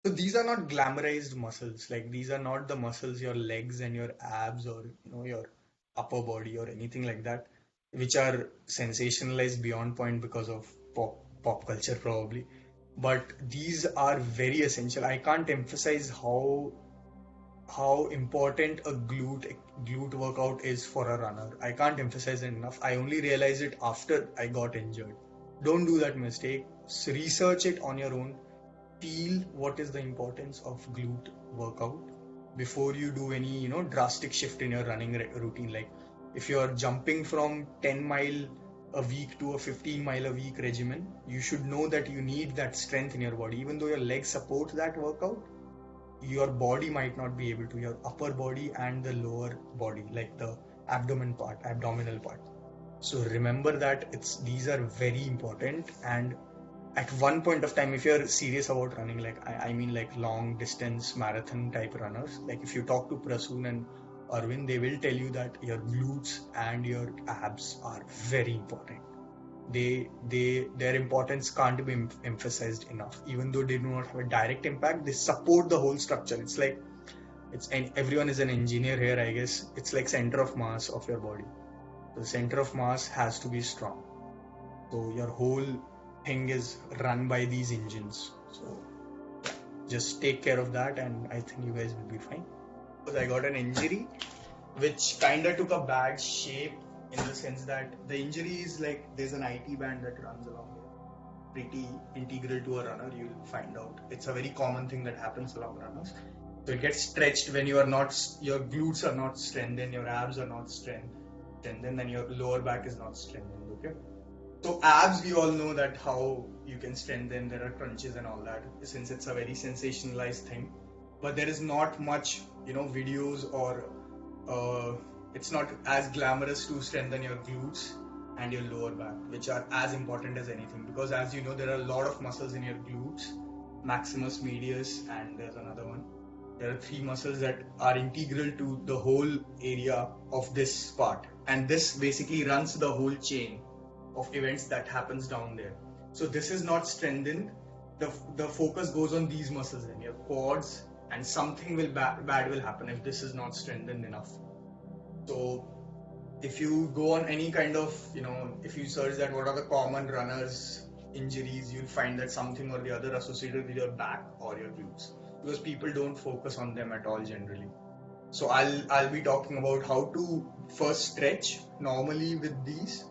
So these are not glamorized muscles. Like these are not the muscles, your legs and your abs, or your upper body or anything like that, which are sensationalized beyond point because of pop culture probably. But these are very essential. I can't emphasize how important a glute workout is for a runner. I can't emphasize it enough. I only realized it after I got injured. Don't do that mistake. Research it on your own. Feel what is the importance of glute workout before you do any drastic shift in your running routine. Like if you're jumping from 10 mile a week to a 15 mile a week regimen, you should know that you need that strength in your body. Even though your legs support that workout, your body might not be able to, your upper body and the lower body, like the abdominal part. So remember that these are very important. And at one point of time, if you're serious about running, like I mean like long distance marathon type runners, like if you talk to Prasoon and Arvind, they will tell you that your glutes and your abs are very important. Their importance can't be emphasized enough. Even though they do not have a direct impact, they support the whole structure. It's like and everyone is an engineer here, I guess. It's like center of mass of your body. The center of mass has to be strong. So your whole thing is run by these engines. So just take care of that, and I think you guys will be fine. Because I got an injury which kind of took a bad shape, in the sense that the injury is like there's an IT band that runs along here. Pretty integral to a runner, you'll find out. It's a very common thing that happens along runners. So it gets stretched when your glutes are not strengthened, your abs are not strengthened, and your lower back is not strengthened. Okay. So abs, we all know that how you can strengthen. There are crunches and all that, since it's a very sensationalized thing. But there is not much, videos or it's not as glamorous to strengthen your glutes and your lower back, which are as important as anything. Because as you know, there are a lot of muscles in your glutes, maximus, medius, and there's another one. There are 3 muscles that are integral to the whole area of this part. And this basically runs the whole chain of events that happens down there. So this is not strengthened. The focus goes on these muscles in your quads, and something bad will happen if this is not strengthened enough. So if you go on any kind of, if you search that what are the common runners injuries, you'll find that something or the other associated with your back or your glutes, because people don't focus on them at all generally. So I'll be talking about how to first stretch normally with these,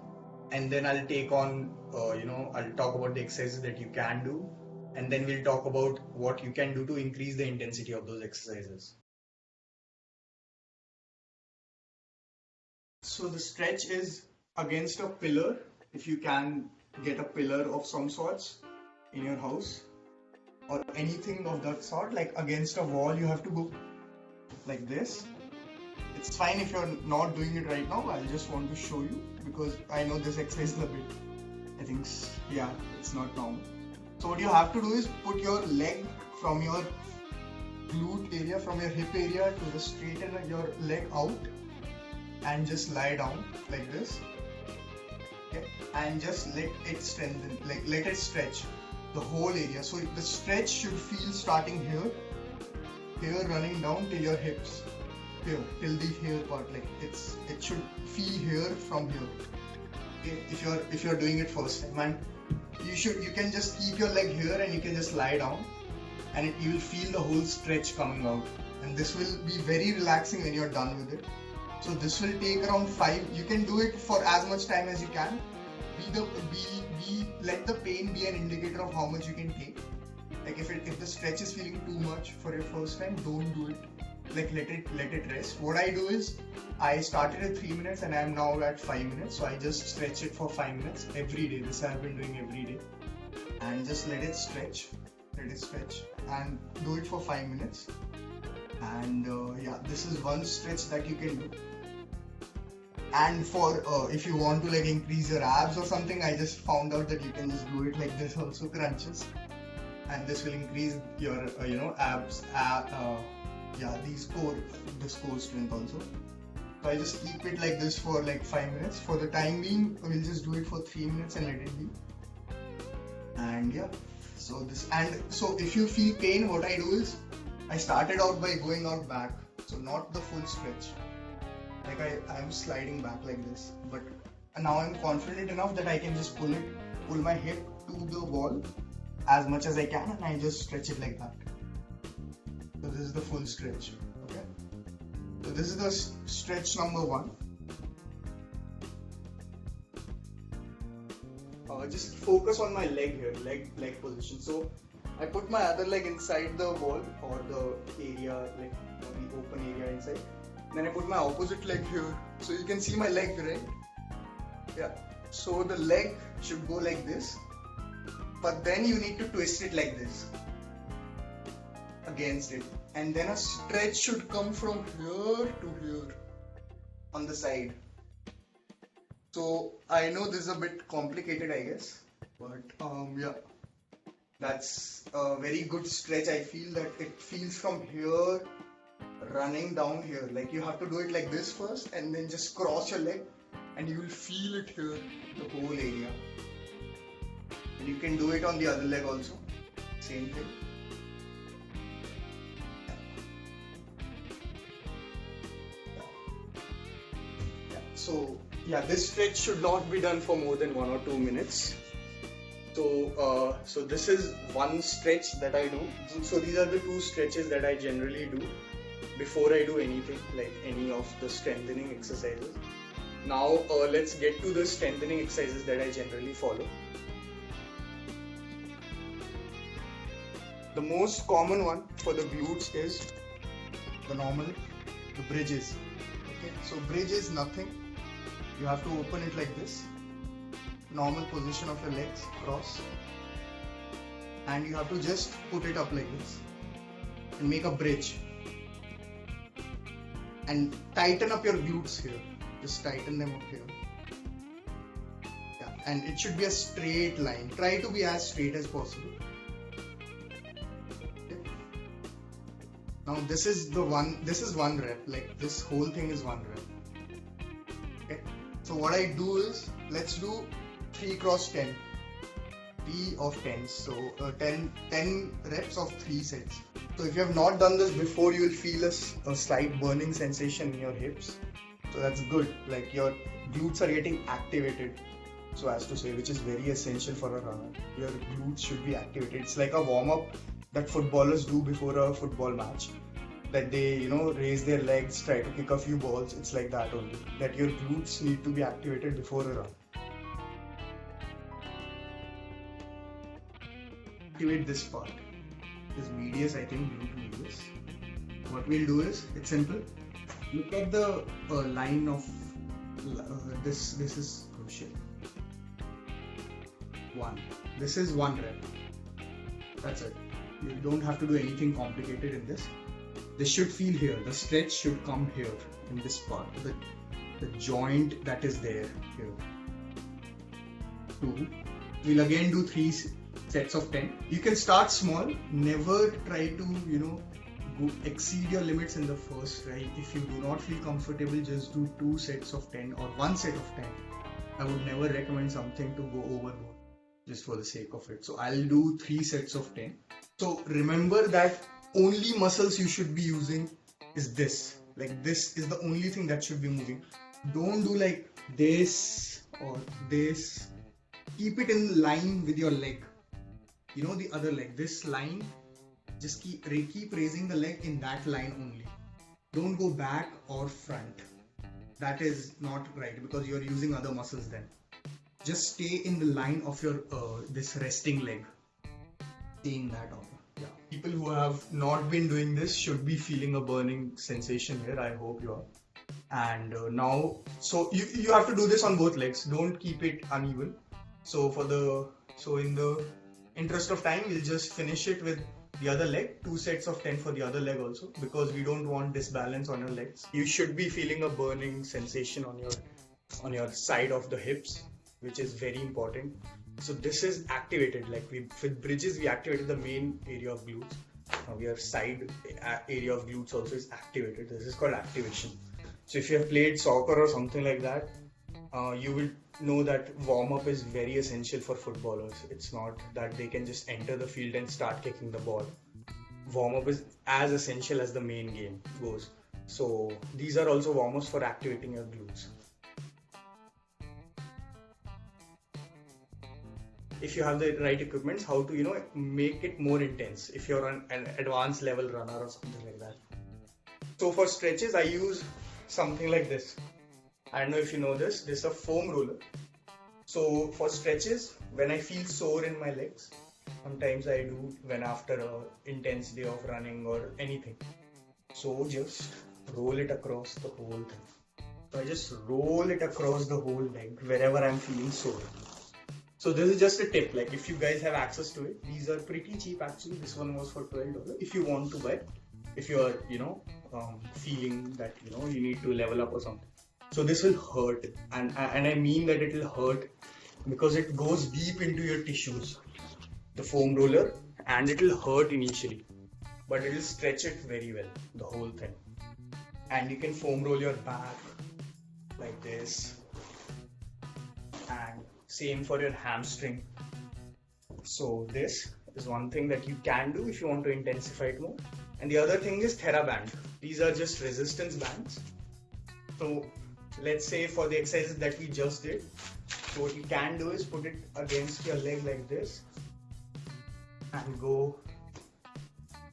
and then I'll take on I'll talk about the exercises that you can do, and then we'll talk about what you can do to increase the intensity of those exercises. So the stretch is against a pillar. If you can get a pillar of some sorts in your house or anything of that sort, like against a wall, you have to go like this. It's fine if you're not doing it right now. I just want to show you because I know this exercise is a bit, I think, yeah, it's not normal. So what you have to do is put your leg from your glute area, from your hip area, to the straighten your leg out and just lie down like this. Okay, and just let it strengthen, like let it stretch the whole area. So the stretch should feel starting here running down till your hips, here till the here part, like it should feel here from here. Okay, if you're doing it first time, and you can just keep your leg here and you can just lie down, and you will feel the whole stretch coming out, and this will be very relaxing when you're done with it. So this will take around 5. You can do it for as much time as you can. Let the pain be an indicator of how much you can take. Like if the stretch is feeling too much for your first time, don't do it. Like let it rest. What I do is I started at 3 minutes and I am now at 5 minutes. So I just stretch it for 5 minutes every day. This I have been doing every day, and just let it stretch. Let it stretch and do it for 5 minutes. And yeah, this is one stretch that you can do. And for if you want to like increase your abs or something, I just found out that you can just do it like this also, crunches, and this will increase your abs. Yeah, this core strength also. So I just keep it like this for like 5 minutes. For the time being, we'll just do it for 3 minutes and let it be. And yeah, So if you feel pain, what I do is I started out by going out back, so not the full stretch. Like I'm sliding back like this, but now I'm confident enough that I can just pull my hip to the wall as much as I can, and I just stretch it like that. So this is the full stretch. Okay. So this is the stretch number 1. Just focus on my leg here, leg position. So I put my other leg inside the wall or the area, like the open area inside. Then I put my opposite leg here. So you can see my leg, right? Yeah. So the leg should go like this, but then you need to twist it like this against it, and then a stretch should come from here to here on the side. So I know this is a bit complicated, I guess, but yeah, that's a very good stretch. I feel that it feels from here running down here. Like you have to do it like this first, and then just cross your leg, and you will feel it here, the whole area. And you can do it on the other leg also, same thing. So yeah, this stretch should not be done for more than 1 or 2 minutes. So this is one stretch that I do. So these are the 2 stretches that I generally do before I do anything, like any of the strengthening exercises. Now let's get to the strengthening exercises that I generally follow. The most common one for the glutes is the bridges. Okay, so bridge is nothing. You have to open it like this, normal position of your legs, cross, and you have to just put it up like this and make a bridge and tighten up your glutes here. Just tighten them up here. Yeah, and it should be a straight line. Try to be as straight as possible. Okay. Now this is one rep, like this whole thing is 1 rep. Okay. So what I do is, let's do 3 cross 10. 3 of 10. So 10 reps of 3 sets. So if you have not done this before, you will feel a slight burning sensation in your hips. So that's good. Like your glutes are getting activated, so as to say, which is very essential for a runner. Your glutes should be activated. It's like a warm-up that footballers do before a football match. That they, raise their legs, try to kick a few balls. It's like that only. That your glutes need to be activated before a run. Activate this part. This medius, I think, glute medius. What we'll do is, it's simple. Look at the line of this. This is crucial. 1. This is 1 rep. That's it. You don't have to do anything complicated in this. This should feel here. The stretch should come here in this part. The joint that is there here. 2. We'll again do 3 sets of 10. You can start small. Never try to go exceed your limits in the first try. If you do not feel comfortable, just do 2 sets of 10 or 1 set of 10. I would never recommend something to go overboard just for the sake of it. So I'll do 3 sets of 10. So remember that only muscles you should be using is this. Like this is the only thing that should be moving. Don't do like this or this. Keep it in line with your leg. The other leg. This line, just keep raising the leg in that line only. Don't go back or front. That is not right because you're using other muscles then. Just stay in the line of your this resting leg. Staying that on. Yeah. People who have not been doing this should be feeling a burning sensation here. I hope you are. And now, so you have to do this on both legs. Don't keep it uneven. So in the interest of time, we'll just finish it with the other leg. 2 sets of 10 for the other leg also, because we don't want disbalance on your legs. You should be feeling a burning sensation on your side of the hips, which is very important. So this is activated. Like with bridges, we activated the main area of glutes. Now your side area of glutes also is activated. This is called activation. So if you have played soccer or something like that, you will know that warm-up is very essential for footballers. It's not that they can just enter the field and start kicking the ball. Warm-up is as essential as the main game goes. So these are also warm-ups for activating your glutes. If you have the right equipment, how to make it more intense if you're an advanced level runner or something like that. So for stretches, I use something like this. I don't know if you know this. This is a foam roller. So for stretches, when I feel sore in my legs, sometimes I do when after an intense day of running or anything. So just roll it across the whole thing. So I just roll it across the whole leg wherever I'm feeling sore. So this is just a tip. Like if you guys have access to it, these are pretty cheap actually. This one was for $12. If you want to buy, if you are feeling that you need to level up or something. So this will hurt, and I mean that it will hurt because it goes deep into your tissues, the foam roller, and it will hurt initially, but it will stretch it very well, the whole thing. And you can foam roll your back like this, and same for your hamstring. So this is one thing that you can do if you want to intensify it more. And the other thing is TheraBand. These are just resistance bands. So let's say for the exercises that we just did, so what you can do is put it against your leg like this and go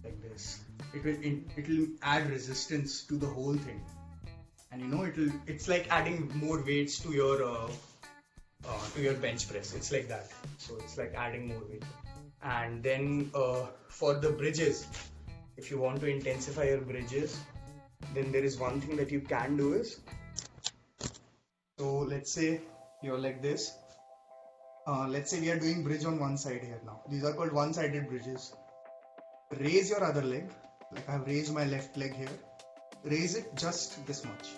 like this. It will add resistance to the whole thing, and it's like adding more weights to your bench press. It's like that. So it's like adding more weight. And then for the bridges, if you want to intensify your bridges, then there is one thing that you can do is, so let's say you're like this. Let's say we are doing bridge on one side here now. These are called one-sided bridges. Raise your other leg. Like I have raised my left leg here. Raise it just this much.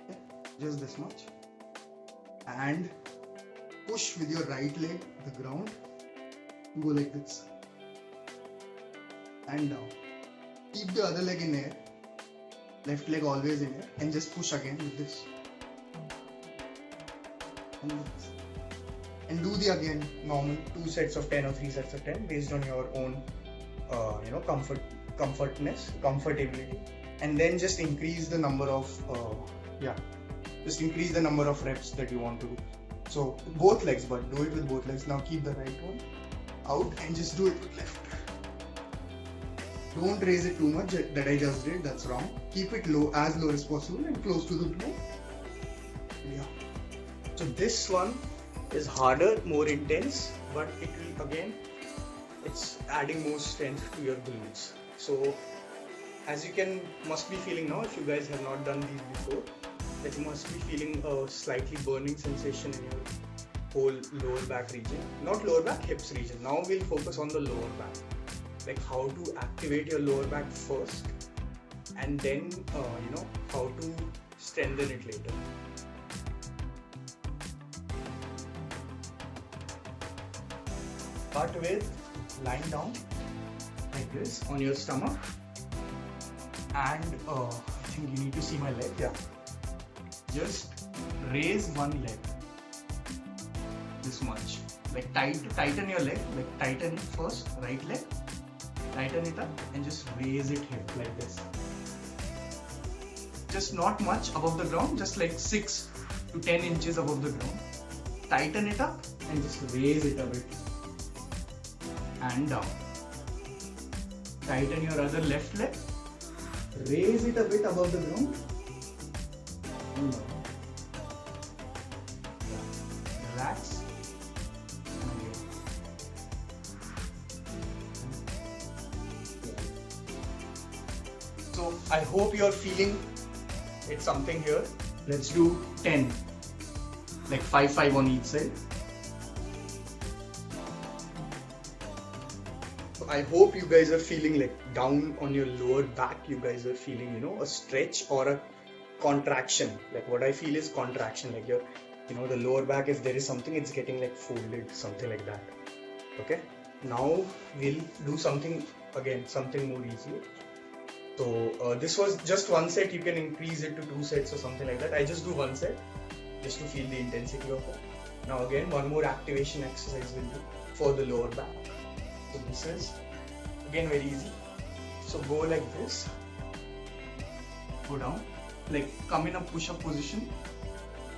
Okay? Just this much. And push with your right leg the ground. Go like this. And down. Keep the other leg in air. Left leg always in air. And just push again with this. And do the again normal 2 sets of 10 or 3 sets of 10 based on your own comfortability, and then just increase the number of reps that you want to do. So both legs, but do it with both legs. Now keep the right one out and just do it with left. Don't raise it too much that I just did. That's wrong. Keep it low, as low as possible, and close to the floor. Yeah. So this one is harder, more intense, but it will again, it's adding more strength to your glutes. So as you must be feeling now, if you guys have not done these before, that you must be feeling a slightly burning sensation in your whole lower back region. Not lower back, hips region. Now we'll focus on the lower back. Like how to activate your lower back first, and then how to strengthen it later. Start with lying down like this on your stomach, and I think you need to see my leg. Yeah. Just raise one leg this much. Like tighten your leg. Like tighten it first. Right leg. Tighten it up and just raise it here like this. Just not much above the ground. Just like 6 to 10 inches above the ground. Tighten it up and just raise it a bit. And down. Tighten your other left leg. Raise it a bit above the ground. And down. Relax. So I hope you are feeling it's something here. Let's do 10. Like 5 on each side. I hope you guys are feeling like down on your lower back. You guys are feeling, a stretch or a contraction. Like what I feel is contraction. Like your, the lower back, if there is something, it's getting like folded, something like that. Okay. Now we'll do something again, something more easy. So this was just one set. You can increase it to 2 sets or something like that. I just do one set. just to feel the intensity of it. Now again, one more activation exercise will be for the lower back. So this is again very easy. So go like this, go down, like come in a push-up position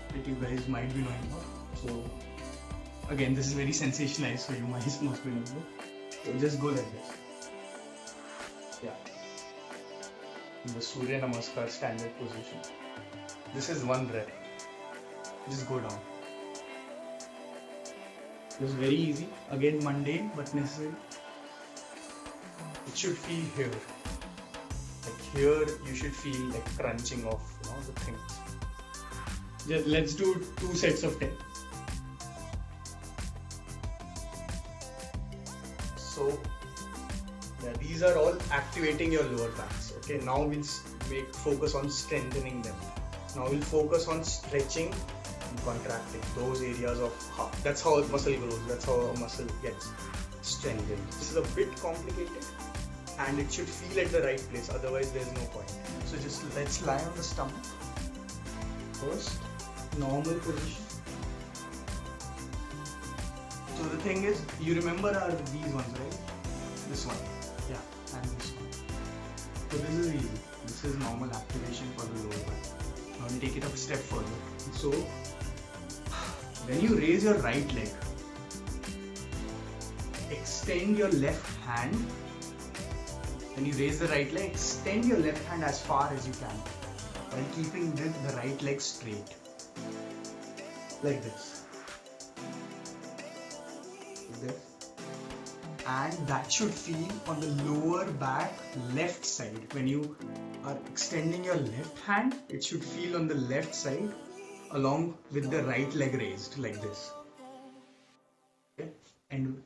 that you guys might be knowing about. So again, this is very sensationalized, so you must be knowing about. So just go like this. Yeah. In the Surya Namaskar standard position. This is one rep. Just go down. It's very easy. Again, mundane but necessary. It should feel here. Like here, you should feel like crunching of the things. Just let's do 2 sets of 10. So, yeah, these are all activating your lower backs. Okay, now we'll focus on strengthening them. Now we'll focus on stretching and contracting those areas of that's how a muscle grows, that's how a muscle gets strengthened. This is a bit complicated and it should feel at the right place, otherwise there's no point. So just let's lie on the stomach. First, normal position. So the thing is, you remember these ones, right? This one, yeah, and this one. So this is easy. This is normal activation for the lower back. Now we'll take it a step further. So when you raise your right leg, extend your left hand. When you raise the right leg, extend your left hand as far as you can while keeping the right leg straight. Like this. Like this. And that should feel on the lower back left side. When you are extending your left hand, it should feel on the left side along with the right leg raised like this. Okay. And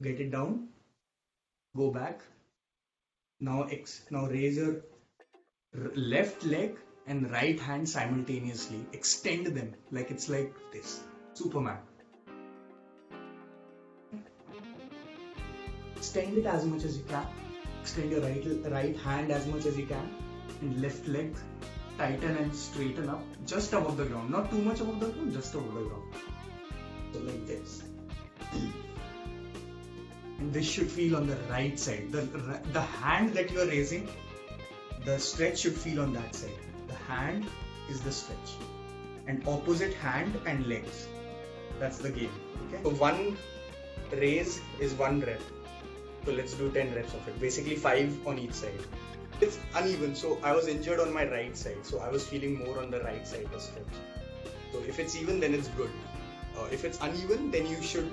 get it down, go back. Now raise your left leg and right hand simultaneously. Extend them like it's like this. Superman. Extend it as much as you can. Extend your right hand as much as you can. And left leg tighten and straighten up just above the ground. Not too much above the ground, just above the ground. So like this. And this should feel on the right side. The hand that you are raising, the stretch should feel on that side. The hand is the stretch. And opposite hand and legs. That's the game. Okay. So one raise is 1 rep. So let's do 10 reps of it. Basically 5 on each side. It's uneven. So I was injured on my right side. So I was feeling more on the right side of stretch. So if it's even, then it's good. If it's uneven, then you should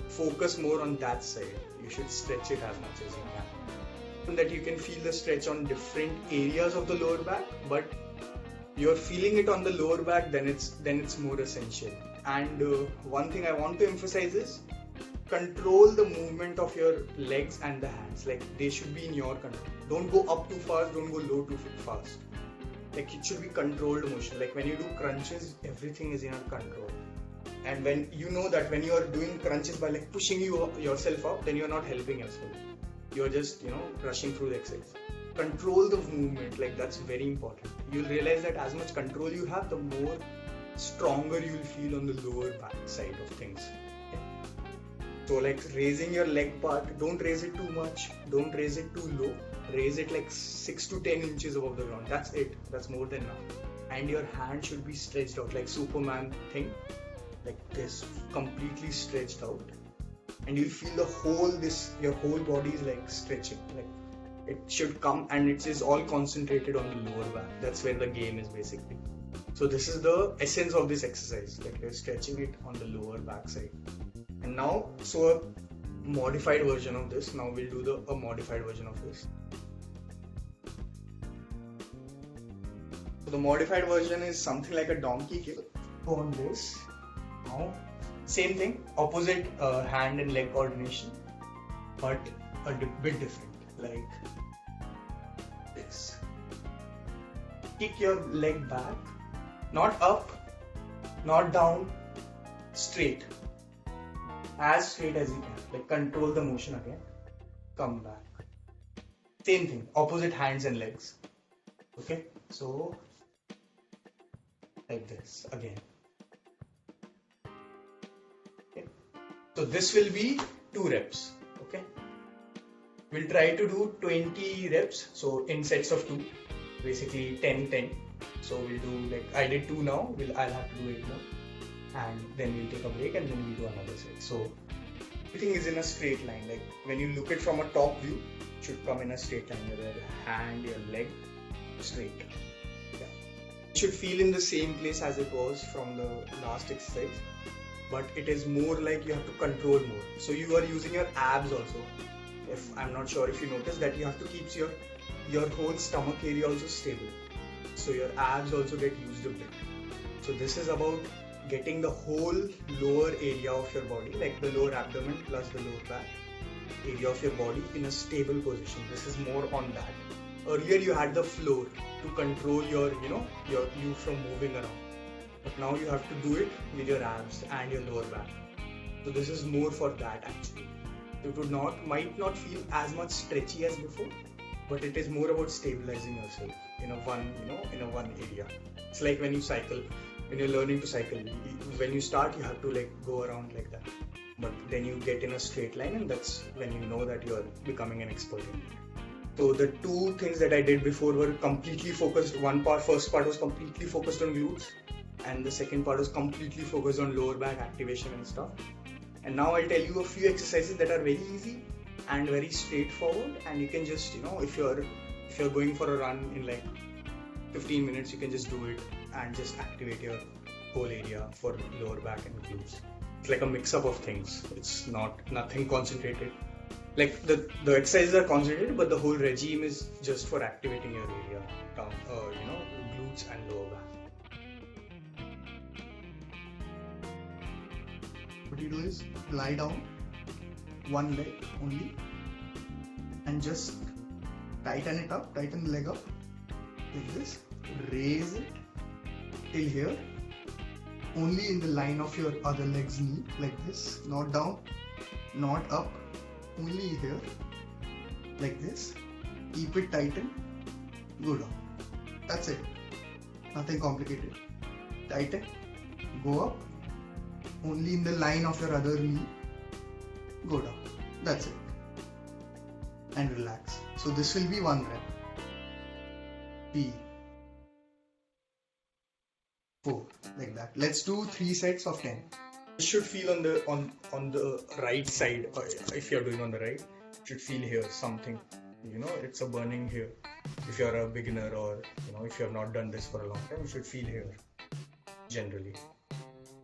focus more on that side. You should stretch it as much as you can. That you can feel the stretch on different areas of the lower back, but you're feeling it on the lower back, then it's more essential. And one thing I want to emphasize is control the movement of your legs and the hands. Like they should be in your control. Don't go up too fast, don't go low too fast. Like it should be controlled motion. Like when you do crunches, everything is in your control. And when you know that when you are doing crunches by like pushing yourself up, then you're not helping yourself. You're just, rushing through the exercise. Control the movement, like that's very important. You'll realize that as much control you have, the more stronger you'll feel on the lower back side of things. Okay? So like raising your leg part, don't raise it too much, don't raise it too low. Raise it like 6 to 10 inches above the ground. That's it. That's more than enough. And your hand should be stretched out like Superman thing. Like this, completely stretched out. And you'll feel your whole body is like stretching. Like it should come, and it is all concentrated on the lower back. That's where the game is basically. So this is the essence of this exercise. Like you're stretching it on the lower back side. And now, so a modified version of this. Now we'll do a modified version of this. So the modified version is something like a donkey kick. Go on this. Now, same thing, opposite hand and leg coordination, but a bit different, like this. Kick your leg back, not up, not down, straight, as straight as you can, like control the motion again, come back. Same thing, opposite hands and legs, okay, so like this again. So this will be 2 reps. Okay. We'll try to do 20 reps. So in sets of 2, basically 10-10. So we'll do like I did 2 now. I'll have to do 8 more, and then we'll take a break and then we'll do another set. So everything is in a straight line. Like when you look at from a top view, it should come in a straight line. Your hand, your leg, straight. Yeah. It should feel in the same place as it was from the last exercise, but it is more like you have to control more. So you are using your abs also. If I'm not sure if you notice that you have to keep your whole stomach area also stable. So your abs also get used a bit. So this is about getting the whole lower area of your body, like the lower abdomen plus the lower back area of your body in a stable position. This is more on that. Earlier you had the floor to control your you from moving around. But now you have to do it with your abs and your lower back. So this is more for that actually. It might not feel as much stretchy as before, but it is more about stabilizing yourself in a one area. It's like when you cycle, when you're learning to cycle. When you start, you have to like go around like that, but then you get in a straight line, and that's when you know that you're becoming an expert in it. So the 2 things that I did before were completely focused. First part was completely focused on glutes, and the second part was completely focused on lower back activation and stuff. And now I'll tell you a few exercises that are very easy and very straightforward, and you can just, if you're going for a run in like 15 minutes, you can just do it and just activate your whole area for lower back and glutes. It's like a mix up of things. It's nothing concentrated. Like the exercises are concentrated, but the whole regime is just for activating your area down, glutes and lower back. What you do is lie down, one leg only, and just tighten it up, tighten the leg up like this, raise it till here, only in the line of your other leg's knee, like this, not down, not up, only here, like this, keep it tightened, go down. That's it, nothing complicated. Tighten, go up, only in the line of your other knee, go down. That's it. And relax. So this will be 1 rep. 3, 4, like that. Let's do 3 sets of 10. It should feel on the right side. If you're doing on the right, it should feel here something. It's a burning here. If you're a beginner or if you have not done this for a long time, you should feel here. Generally,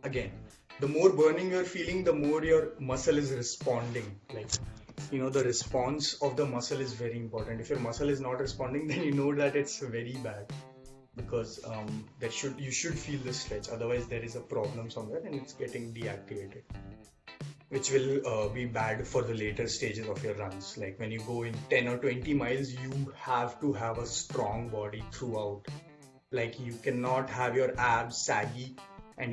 again, the more burning you're feeling, the more your muscle is responding. Like, the response of the muscle is very important. If your muscle is not responding, then you know that it's very bad, because you should feel the stretch. Otherwise, there is a problem somewhere and it's getting deactivated, which will be bad for the later stages of your runs. Like when you go in 10 or 20 miles, you have to have a strong body throughout. Like you cannot have your abs saggy and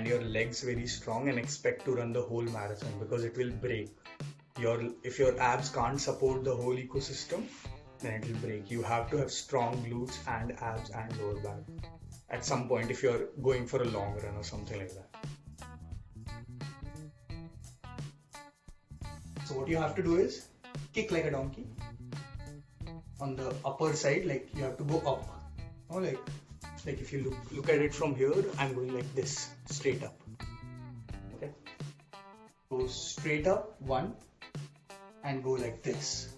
your legs very strong and expect to run the whole marathon, because it will break. If your abs can't support the whole ecosystem, then it will break. You have to have strong glutes and abs and lower back at some point if you're going for a long run or something like that. So what you have to do is kick like a donkey on the upper side. Like you have to go up, or like if you look at it from here, I'm going like this, straight up. Okay, go straight up 1 and go like this.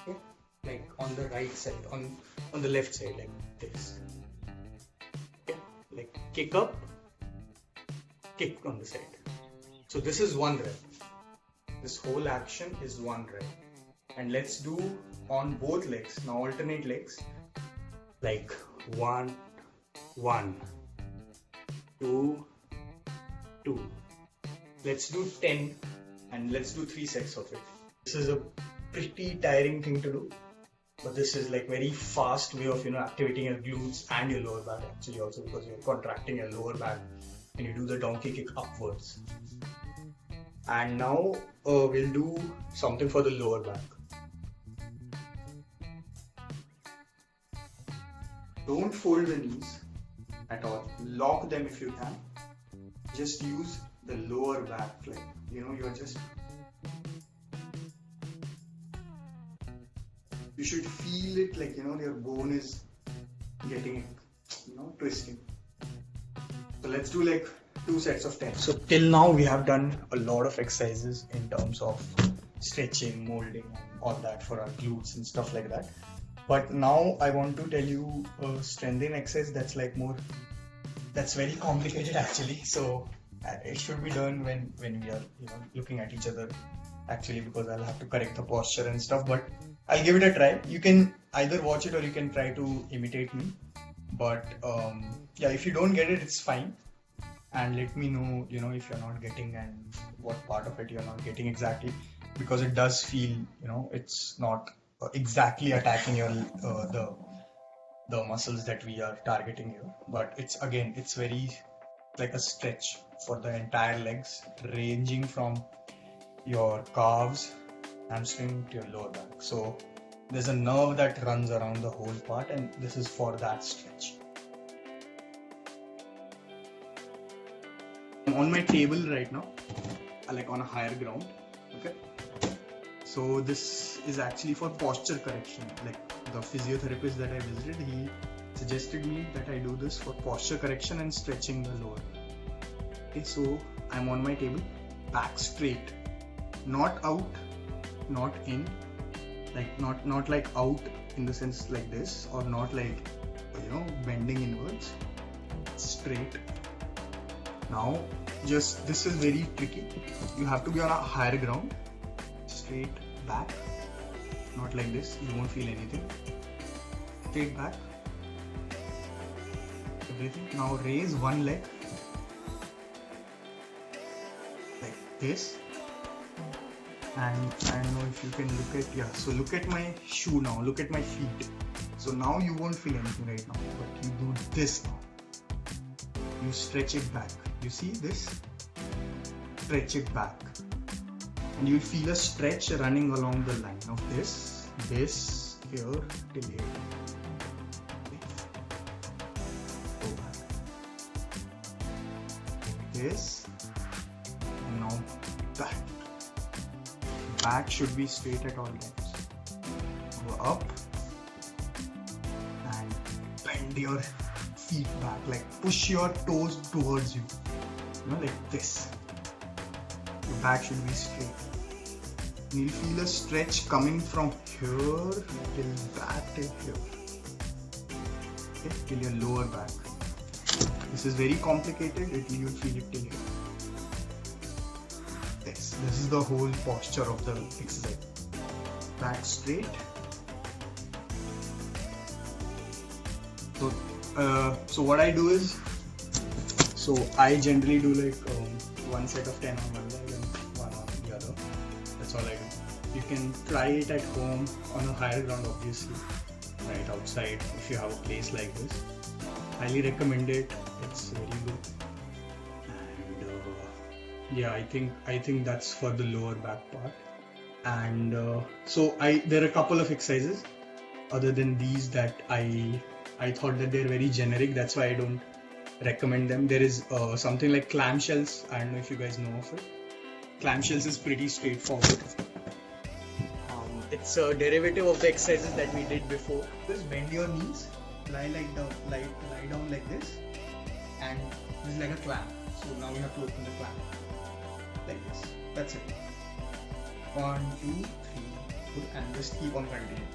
Okay, like on the right side, on the left side, like this. Okay, like kick up, kick on the side. So this is 1 rep. This whole action is 1 rep. And let's do on both legs. Now alternate legs. Like 1, 1, 2, 2. Let's do 10 and let's do 3 sets of it. This is a pretty tiring thing to do, but this is like very fast way of activating your glutes and your lower back actually also, because you're contracting your lower back and you do the donkey kick upwards. And now we'll do something for the lower back. Don't fold the knees at all. Lock them if you can. Just use the lower back, like you're just, you should feel it, like your bone is getting twisting. So let's do like 2 sets of 10. So till now we have done a lot of exercises in terms of stretching, molding, and all that for our glutes and stuff like that. But now I want to tell you a strengthening exercise that's like that's very complicated actually. So it should be done when we are looking at each other actually, because I'll have to correct the posture and stuff. But I'll give it a try. You can either watch it or you can try to imitate me. But yeah, if you don't get it, it's fine. And let me know, if you're not getting and what part of it you're not getting exactly, because it does feel, it's not exactly attacking your the muscles that we are targeting here. But it's very like a stretch for the entire legs, ranging from your calves, hamstring to your lower back. So there's a nerve that runs around the whole part, and this is for that stretch. I'm on my table right now, like on a higher ground. Okay, so this is actually for posture correction. Like the physiotherapist that I visited, he suggested me that I do this for posture correction and stretching the lower. Okay, so I'm on my table, back straight, not out, not in, like not like out in the sense like this, or not like bending inwards, straight. Now just, this is very tricky, you have to be on a higher ground, straight back, not like this, you won't feel anything, straight back, everything. Now raise one leg like this, and I don't know if you can look at, yeah, so look at my shoe now, look at my feet. So now you won't feel anything right now, but you do this now, you stretch it back, you see this, stretch it back, and you'll feel a stretch running along the line of this here till here. Go back. This, and now back. Back should be straight at all times. Go up and bend your feet back, like push your toes towards you, like this. Your back should be straight. And you'll feel a stretch coming from here till back till here, okay, till your lower back. This is very complicated, you'll feel it till here. This is the whole posture of the exercise. Back straight. So what I do is, so I generally do like 1 set of 10 on one leg and 1 on the other. That's all I do. You can try it at home on a higher ground, obviously, right outside if you have a place like this. Highly recommend it. It's very good. And yeah, I think that's for the lower back part. And so there are a couple of exercises other than these that I thought that they're very generic, that's why I don't recommend them. There is something like clamshells. I don't know if you guys know of it. Clamshells is pretty straightforward. It's a derivative of the exercises that we did before. Just bend your knees, lie down like this, and this is like a clam. So now you have to open the clam like this. That's it. 1, 2, 3, 4, and just keep on continuing.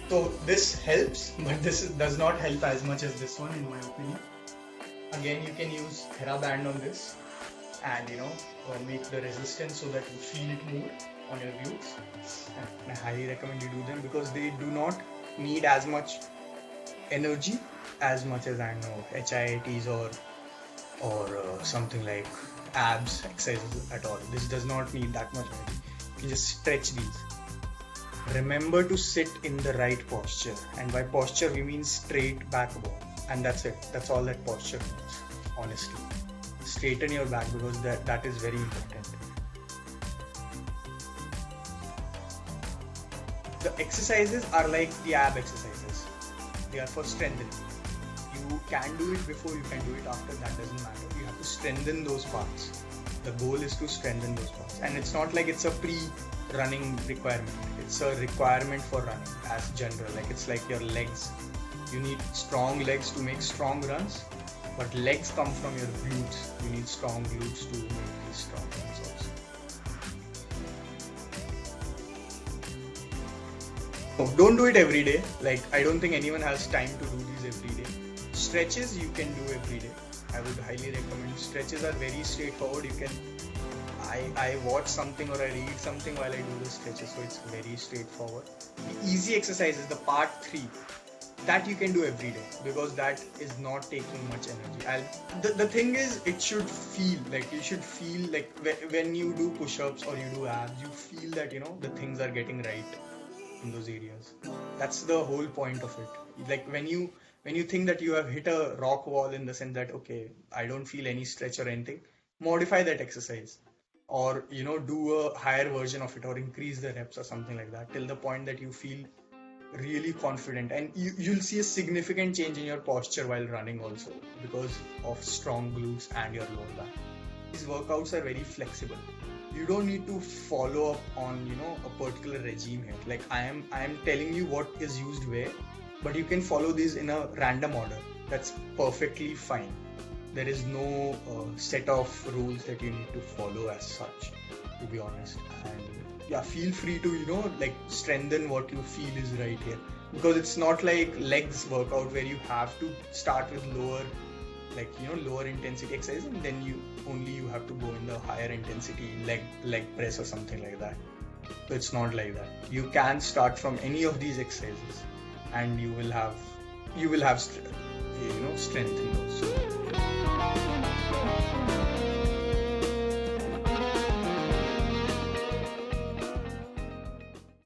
So this helps, but this does not help as much as this one, in my opinion. Again, you can use TheraBand on this, and make the resistance so that you feel it more on your glutes. And I highly recommend you do them because they do not need as much energy as much as I know HIITs or something like abs exercises at all. This does not need that much energy. You just stretch these. Remember to sit in the right posture, and by posture we mean straight back bone, and that's it. That's all that posture means, honestly. Straighten your back because that is very important. The exercises are like the ab exercises. They are for strengthening. You can do it before, you can do it after, that doesn't matter. You have to strengthen those parts. The goal is to strengthen those bones, and it's not like it's a pre-running requirement. It's a requirement for running as general. Like it's like your legs. You need strong legs to make strong runs, but legs come from your glutes. You need strong glutes to make these strong runs also. Oh, don't do it every day. Like I don't think anyone has time to do these every day. Stretches you can do every day. I would highly recommend. Stretches are very straightforward. You can I watch something or I read something while I do the stretches, so it's very straightforward. The easy exercises, the part 3, that you can do every day because that is not taking much energy. The thing is, it should feel like you should feel like when you do push-ups or you do abs, you feel that the things are getting right in those areas. That's the whole point of it. Like when you think that you have hit a rock wall in the sense that okay, I don't feel any stretch or anything, modify that exercise, or do a higher version of it, or increase the reps or something like that till the point that you feel really confident, and you'll see a significant change in your posture while running also because of strong glutes and your lower back. These workouts are very flexible. You don't need to follow up on a particular regime here. Like I am telling you what is used where, but you can follow these in a random order. That's perfectly fine. There is no set of rules that you need to follow as such, to be honest. And yeah, feel free to like strengthen what you feel is right here, because it's not like legs workout where you have to start with lower intensity exercise and then you have to go in the higher intensity leg press or something like that. So it's not like that. You can start from any of these exercises and you will have strength in those.